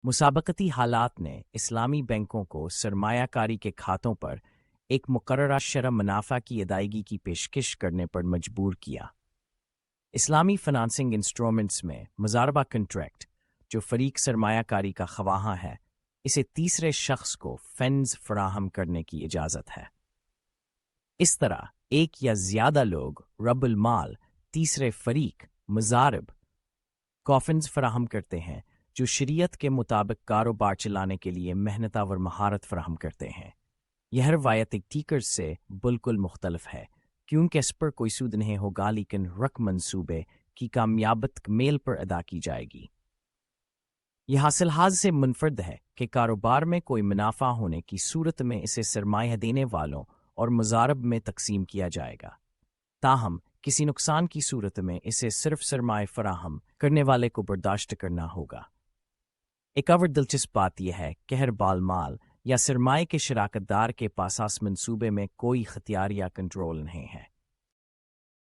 मुसाबकती हालात ने इस्लामी बैंकों को सरमाया कारी के खातों पर एक मुकर्ररा शरह मुनाफा की अदायगी की पेशकश करने पर मजबूर किया। इस्लामी फाइनेंसिंग इंस्ट्रूमेंट्स में मुजारबा कंट्रैक्ट, जो फरीक सरमायाकारी का खवाहा है, इसे तीसरे शख्स को फंड्स फराहम करने की इजाज़त है। इस तरह एक या ज़्यादा लोग रब्बुल माल, तीसरे फरीक मुजारिब कॉफिन्स फराहम करते हैं जो शरीयत के मुताबिक कारोबार चलाने के लिए मेहनतावर महारत फराहम करते हैं। यह रवायत एक टीकर से बिल्कुल मुख्तलिफ है, क्योंकि इस पर कोई सूद नहीं होगा, लेकिन रक मंसूबे की कामयाबत मेल पर अदा की जाएगी। यह हासिलहाज से मुनफरद है कि कारोबार में कोई मुनाफा होने की सूरत में इसे सरमाया देने वालों और मुजारब में तकसीम किया जाएगा। ताहम किसी नुकसान की सूरत में इसे सिर्फ सरमाए फराहम करने वाले को बर्दाश्त करना होगा। एक और दिलचस्प बात यह है कि हर बाल माल या सरमाए के शराकतदार के पास इस मंसूबे में कोई इख्तियार या कंट्रोल नहीं है।